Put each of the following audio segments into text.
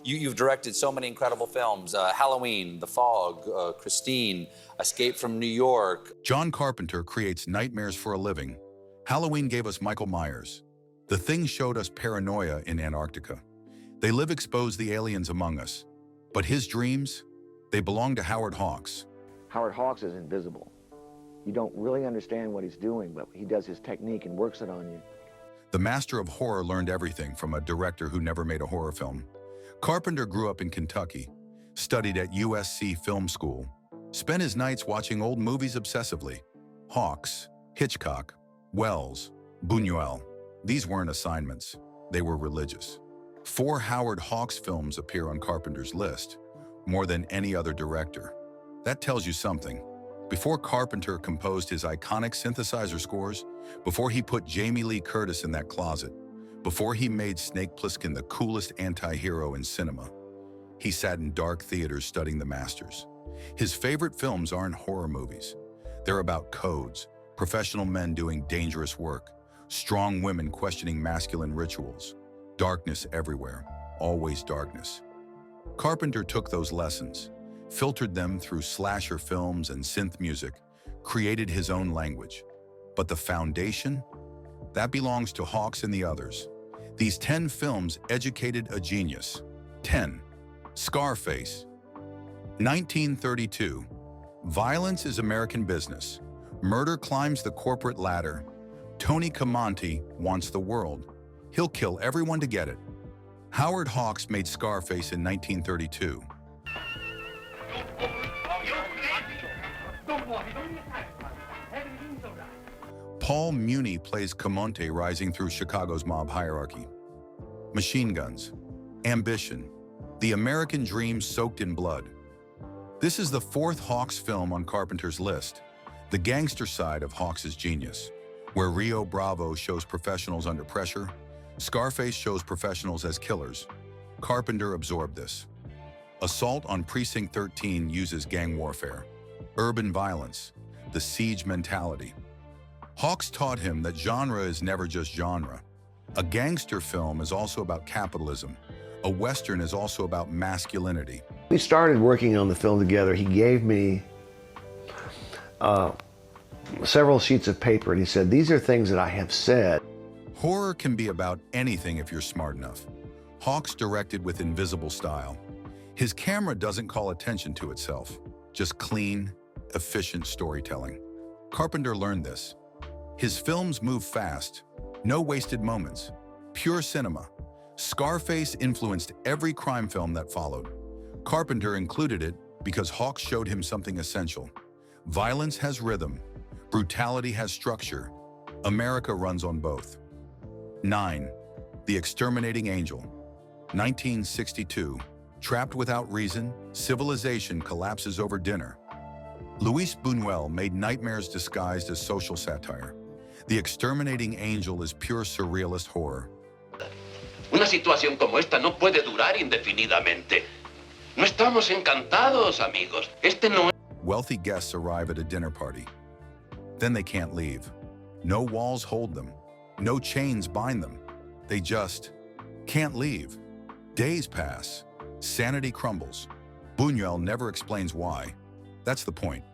You've directed so many incredible films, Halloween, The Fog, Christine, Escape from New York. John Carpenter creates nightmares for a living. Halloween gave us Michael Myers. The Thing showed us paranoia in Antarctica. They Live exposed the aliens among us. But his dreams, they belong to Howard Hawks. Howard Hawks is invisible. You don't really understand what he's doing, but he does his technique and works it on you. The master of horror learned everything from a director who never made a horror film. Carpenter grew up in Kentucky, studied at USC Film School, spent his nights watching old movies obsessively. Hawks, Hitchcock, Wells, Buñuel. These weren't assignments, they were religious. 4 Howard Hawks films appear on Carpenter's list, more than any other director. That tells you something. Before Carpenter composed his iconic synthesizer scores, before he put Jamie Lee Curtis in that closet, before he made Snake Plissken the coolest anti-hero in cinema, he sat in dark theaters studying the masters. His favorite films aren't horror movies. They're about codes, professional men doing dangerous work, strong women questioning masculine rituals, darkness everywhere, always darkness. Carpenter took those lessons, filtered them through slasher films and synth music, created his own language. But the foundation? That belongs to Hawks and the others. These 10 films educated a genius. 10. Scarface. 1932. Violence is American business. Murder climbs the corporate ladder. Tony Camonte wants the world. He'll kill everyone to get it. Howard Hawks made Scarface in 1932. Paul Muni plays Camonte rising through Chicago's mob hierarchy. Machine guns, ambition, the American dream soaked in blood. This is the 4th Hawks film on Carpenter's list, the gangster side of Hawks' genius. Where Rio Bravo shows professionals under pressure, Scarface shows professionals as killers. Carpenter absorbed this. Assault on Precinct 13 uses gang warfare, urban violence, the siege mentality. Hawks taught him that genre is never just genre. A gangster film is also about capitalism. A Western is also about masculinity. We started working on the film together. He gave me several sheets of paper and he said, "These are things that I have said." Horror can be about anything if you're smart enough. Hawks directed with invisible style. His camera doesn't call attention to itself, just clean, efficient storytelling. Carpenter learned this. His films move fast, no wasted moments, pure cinema. Scarface influenced every crime film that followed. Carpenter included it because Hawks showed him something essential. Violence has rhythm, brutality has structure. America runs on both. 9. The Exterminating Angel. 1962. Trapped without reason, civilization collapses over dinner. Luis Buñuel made nightmares disguised as social satire. The Exterminating Angel is pure surrealist horror. Una situación como esta no puede durar indefinidamente. No estamos encantados, amigos. Este no es... Wealthy guests arrive at a dinner party. Then they can't leave. No walls hold them. No chains bind them. They just can't leave. Days pass. Sanity crumbles. Buñuel never explains why. That's the point.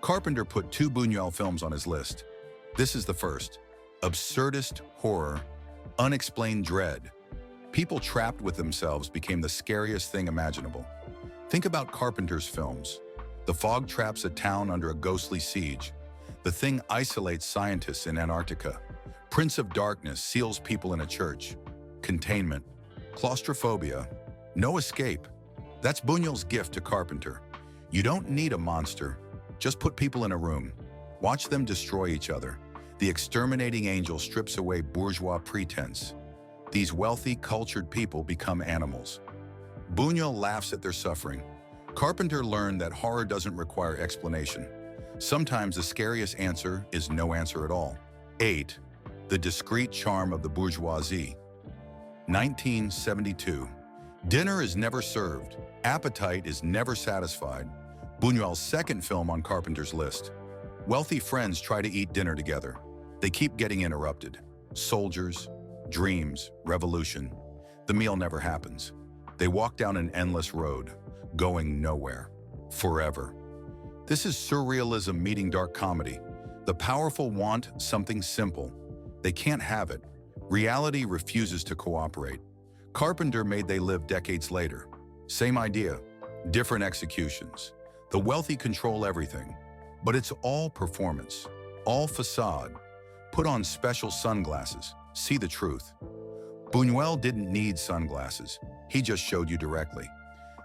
Carpenter put 2 Buñuel films on his list. This is the first. Absurdist horror, unexplained dread. People trapped with themselves became the scariest thing imaginable. Think about Carpenter's films. The Fog traps a town under a ghostly siege. The Thing isolates scientists in Antarctica. Prince of Darkness seals people in a church. Containment, claustrophobia, no escape. That's Buñuel's gift to Carpenter. You don't need a monster. Just put people in a room. Watch them destroy each other. The Exterminating Angel strips away bourgeois pretense. These wealthy, cultured people become animals. Buñuel laughs at their suffering. Carpenter learned that horror doesn't require explanation. Sometimes the scariest answer is no answer at all. 8. The Discreet Charm of the Bourgeoisie. 1972. Dinner is never served. Appetite is never satisfied. Buñuel's second film on Carpenter's list. Wealthy friends try to eat dinner together. They keep getting interrupted. Soldiers, dreams, revolution. The meal never happens. They walk down an endless road, going nowhere, forever. This is surrealism meeting dark comedy. The powerful want something simple. They can't have it. Reality refuses to cooperate. Carpenter made They Live decades later. Same idea, different executions. The wealthy control everything, but it's all performance, all facade. Put on special sunglasses, see the truth. Buñuel didn't need sunglasses. He just showed you directly.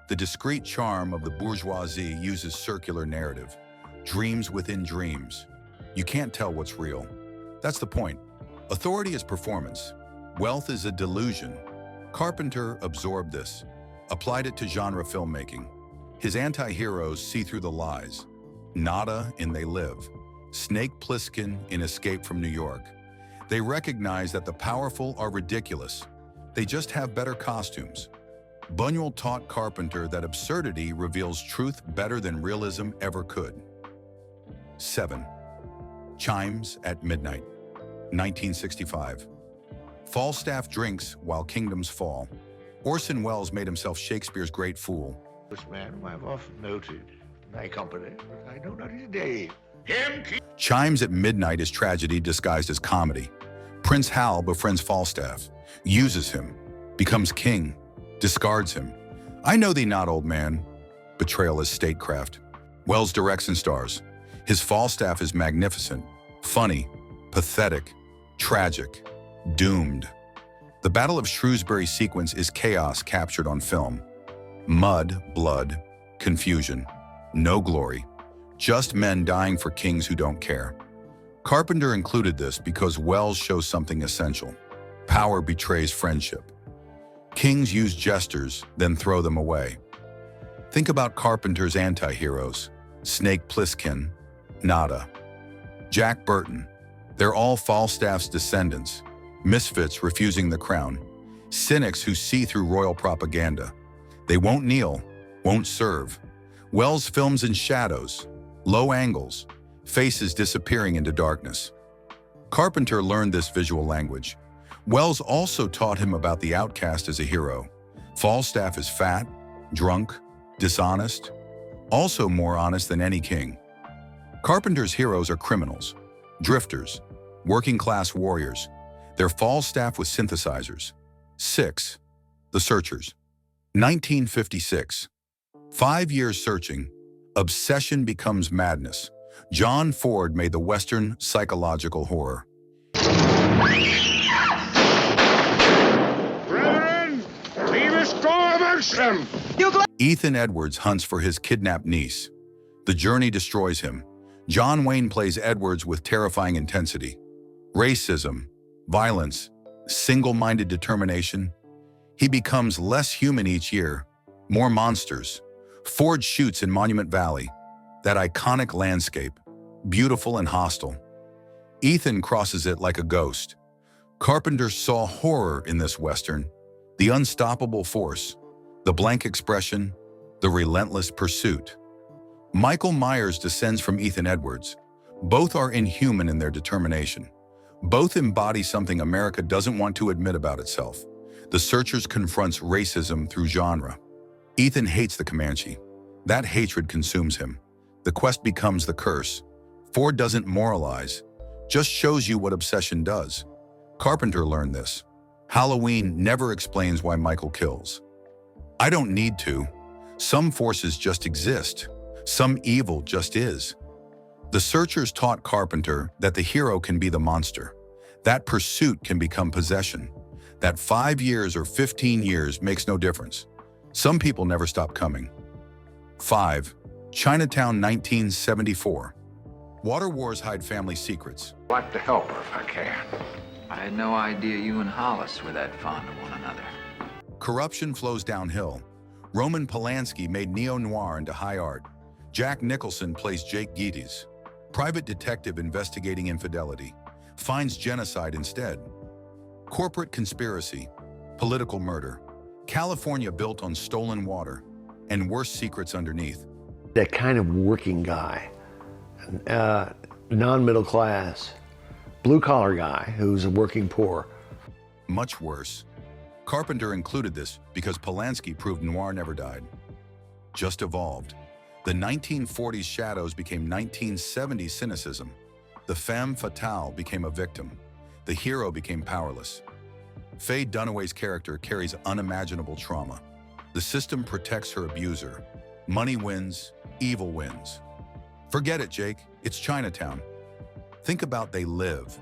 The discreet charm of the bourgeoisie uses circular narrative. Dreams within dreams. You can't tell what's real. That's the point. Authority is performance. Wealth is a delusion. Carpenter absorbed this, applied it to genre filmmaking. His anti-heroes see through the lies. Nada in They Live. Snake Plissken in Escape from New York. They recognize that the powerful are ridiculous. They just have better costumes. Buñuel taught Carpenter that absurdity reveals truth better than realism ever could. 7. Chimes at Midnight, 1965. Falstaff drinks while kingdoms fall. Orson Welles made himself Shakespeare's great fool. This man whom I've often noted in thy company, but I know not his name. Chimes at Midnight is tragedy disguised as comedy. Prince Hal befriends Falstaff, uses him, becomes king, discards him. I know thee not, old man. Betrayal is statecraft. Welles directs and stars. His Falstaff is magnificent, funny, pathetic, tragic, doomed. The Battle of Shrewsbury sequence is chaos captured on film. Mud, blood, confusion, no glory. Just men dying for kings who don't care. Carpenter included this because Welles shows something essential. Power betrays friendship. Kings use jesters, then throw them away. Think about Carpenter's anti-heroes. Snake Plissken, Nada. Jack Burton. They're all Falstaff's descendants. Misfits refusing the crown. Cynics who see through royal propaganda. They won't kneel, won't serve. Welles films in shadows, low angles, faces disappearing into darkness. Carpenter learned this visual language. Welles also taught him about the outcast as a hero. Falstaff is fat, drunk, dishonest, also more honest than any king. Carpenter's heroes are criminals, drifters, working-class warriors. Their Falstaff with synthesizers. 6. The Searchers. 1956. 5 years searching. Obsession becomes madness. John Ford made the Western psychological horror. Brethren, leave us go amongst them. Ethan Edwards hunts for his kidnapped niece. The journey destroys him. John Wayne plays Edwards with terrifying intensity. Racism, violence, single-minded determination. He becomes less human each year, more monsters. Ford shoots in Monument Valley, that iconic landscape, beautiful and hostile. Ethan crosses it like a ghost. Carpenter saw horror in this Western, the unstoppable force, the blank expression, the relentless pursuit. Michael Myers descends from Ethan Edwards. Both are inhuman in their determination. Both embody something America doesn't want to admit about itself. The Searchers confronts racism through genre. Ethan hates the Comanche. That hatred consumes him. The quest becomes the curse. Ford doesn't moralize, just shows you what obsession does. Carpenter learned this. Halloween never explains why Michael kills. I don't need to. Some forces just exist. Some evil just is. The Searchers taught Carpenter that the hero can be the monster. That pursuit can become possession. That 5 years or 15 years makes no difference. Some people never stop coming. 5. Chinatown 1974. Water wars hide family secrets. I'd like to help her if I can. I had no idea you and Hollis were that fond of one another. Corruption flows downhill. Roman Polanski made neo-noir into high art. Jack Nicholson plays Jake Gittes. Private detective investigating infidelity. Finds genocide instead. Corporate conspiracy. Political murder. California built on stolen water. And worse secrets underneath. That kind of working guy, non-middle class, blue-collar guy who's a working poor. Much worse. Carpenter included this because Polanski proved noir never died, just evolved. The 1940s shadows became 1970s cynicism. The femme fatale became a victim. The hero became powerless. Faye Dunaway's character carries unimaginable trauma. The system protects her abuser. Money wins, evil wins. Forget it, Jake. It's Chinatown. Think about They Live.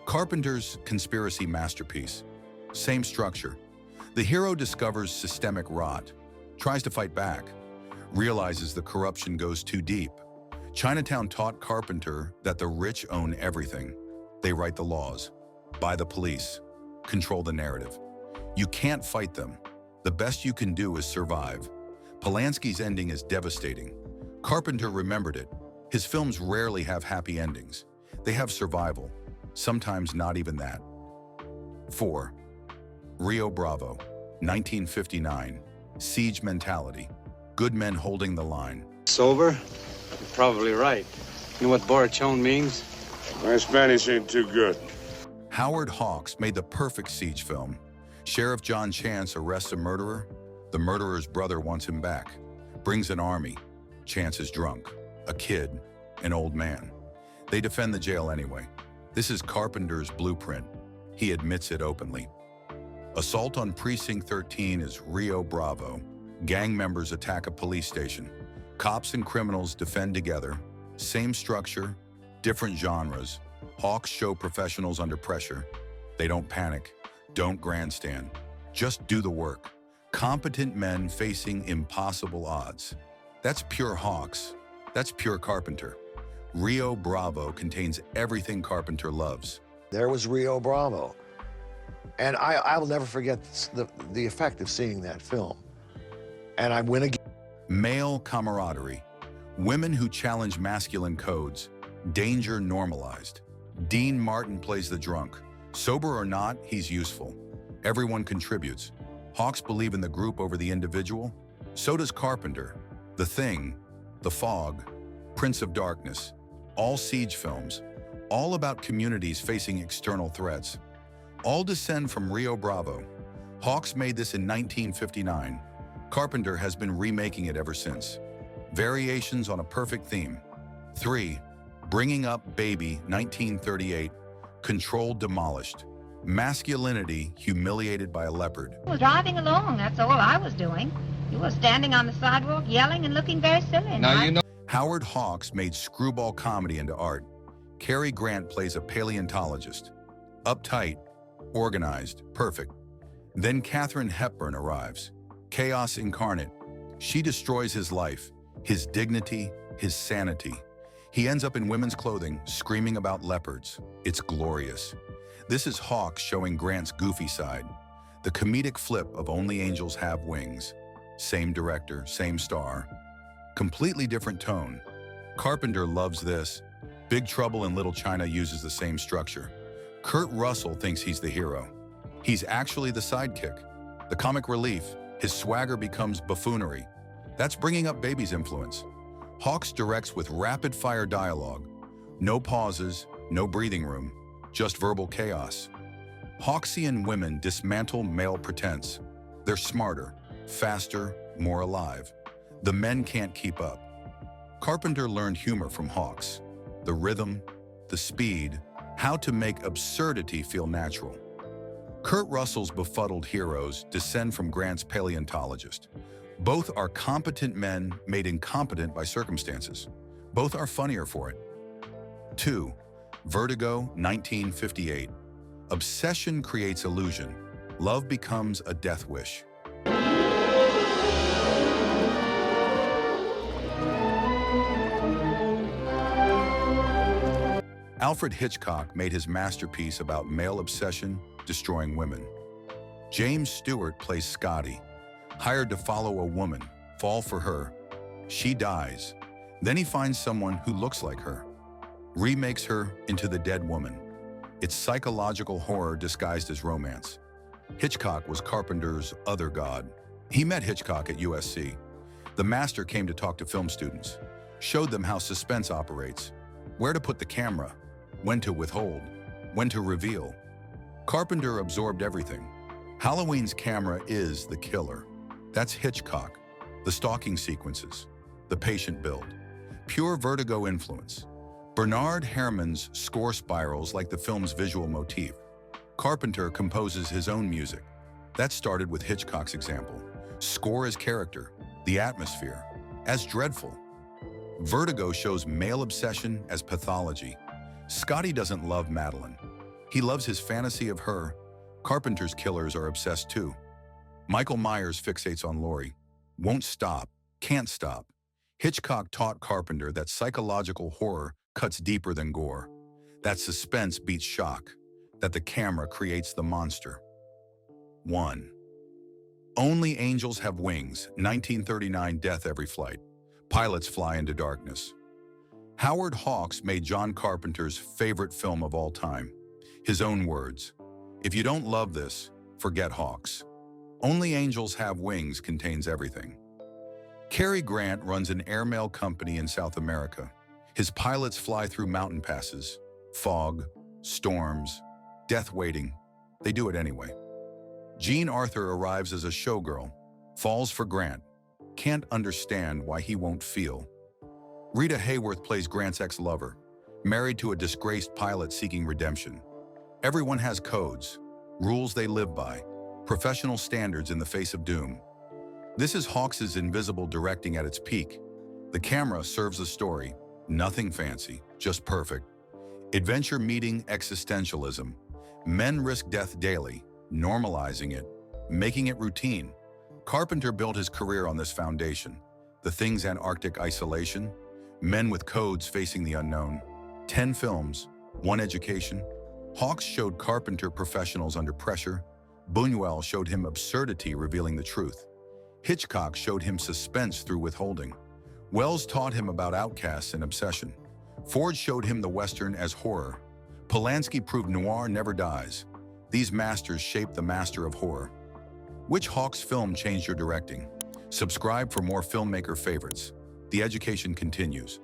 Carpenter's conspiracy masterpiece. Same structure. The hero discovers systemic rot, tries to fight back, realizes the corruption goes too deep. Chinatown taught Carpenter that the rich own everything. They write the laws, buy the police, control the narrative. You can't fight them. The best you can do is survive. Polanski's ending is devastating. Carpenter remembered it. His films rarely have happy endings. They have survival, sometimes not even that. 4. Rio Bravo, 1959. Siege mentality. Good men holding the line. Sober? You're probably right. You know what borrachon means? My Spanish ain't too good. Howard Hawks made the perfect siege film. Sheriff John Chance arrests a murderer. The murderer's brother wants him back. Brings an army. Chance is drunk. A kid. An old man. They defend the jail anyway. This is Carpenter's blueprint. He admits it openly. Assault on Precinct 13 is Rio Bravo. Gang members attack a police station. Cops and criminals defend together. Same structure, different genres. Hawks show professionals under pressure. They don't panic, don't grandstand. Just do the work. Competent men facing impossible odds. That's pure Hawks. That's pure Carpenter. Rio Bravo contains everything Carpenter loves. There was Rio Bravo. And I will never forget the effect of seeing that film. And I win again. Male camaraderie. Women who challenge masculine codes. Danger normalized. Dean Martin plays the drunk. Sober or not, he's useful. Everyone contributes. Hawks believe in the group over the individual. So does Carpenter. The Thing, The Fog, Prince of Darkness. All siege films. All about communities facing external threats. All descend from Rio Bravo. Hawks made this in 1959. Carpenter has been remaking it ever since. Variations on a perfect theme. 3. Bringing Up Baby, 1938. Control demolished. Masculinity humiliated by a leopard. I was driving along, that's all I was doing. You were standing on the sidewalk yelling and looking very silly. Now you know. Howard Hawks made screwball comedy into art. Cary Grant plays a paleontologist. Uptight, organized, perfect. Then Katharine Hepburn arrives. Chaos incarnate. She destroys his life, his dignity, his sanity. He ends up in women's clothing, screaming about leopards. It's glorious. This is Hawks showing Grant's goofy side. The comedic flip of Only Angels Have Wings. Same director, same star. Completely different tone. Carpenter loves this. Big Trouble in Little China uses the same structure. Kurt Russell thinks he's the hero. He's actually the sidekick. The comic relief, his swagger becomes buffoonery. That's Bringing Up Baby's influence. Hawks directs with rapid-fire dialogue. No pauses, no breathing room, just verbal chaos. Hawksian women dismantle male pretense. They're smarter, faster, more alive. The men can't keep up. Carpenter learned humor from Hawks. The rhythm, the speed, how to make absurdity feel natural. Kurt Russell's befuddled heroes descend from Grant's paleontologist. Both are competent men made incompetent by circumstances. Both are funnier for it. 2. Vertigo, 1958. Obsession creates illusion. Love becomes a death wish. Alfred Hitchcock made his masterpiece about male obsession destroying women. James Stewart plays Scotty, hired to follow a woman, fall for her. She dies. Then he finds someone who looks like her, remakes her into the dead woman. It's psychological horror disguised as romance. Hitchcock was Carpenter's other god. He met Hitchcock at USC. The master came to talk to film students, showed them how suspense operates, where to put the camera, when to withhold, when to reveal. Carpenter absorbed everything. Halloween's camera is the killer. That's Hitchcock, the stalking sequences, the patient build, pure Vertigo influence. Bernard Herrmann's score spirals like the film's visual motif. Carpenter composes his own music. That started with Hitchcock's example. Score as character, the atmosphere, as dreadful. Vertigo shows male obsession as pathology. Scotty doesn't love Madeline. He loves his fantasy of her. Carpenter's killers are obsessed too. Michael Myers fixates on Laurie. Won't stop, can't stop. Hitchcock taught Carpenter that psychological horror cuts deeper than gore, that suspense beats shock, that the camera creates the monster. 1. Only Angels Have Wings, 1939 Death Every Flight. Pilots Fly into Darkness. Howard Hawks made John Carpenter's favorite film of all time. His own words, "If you don't love this, forget Hawks." Only Angels Have Wings contains everything. Cary Grant runs an airmail company in South America. His pilots fly through mountain passes, fog, storms, death waiting. They do it anyway. Jean Arthur arrives as a showgirl, falls for Grant, can't understand why he won't feel. Rita Hayworth plays Grant's ex-lover, married to a disgraced pilot seeking redemption. Everyone has codes, rules they live by, professional standards in the face of doom. This is Hawks's invisible directing at its peak. The camera serves a story, nothing fancy, just perfect. Adventure meeting existentialism. Men risk death daily, normalizing it, making it routine. Carpenter built his career on this foundation. The Thing's Antarctic isolation, men with codes facing the unknown. 10 films, 1 education. Hawks showed Carpenter professionals under pressure. Buñuel showed him absurdity revealing the truth. Hitchcock showed him suspense through withholding. Wells taught him about outcasts and obsession. Ford showed him the Western as horror. Polanski proved noir never dies. These masters shaped the master of horror. Which Hawks film changed your directing? Subscribe for more filmmaker favorites. The education continues.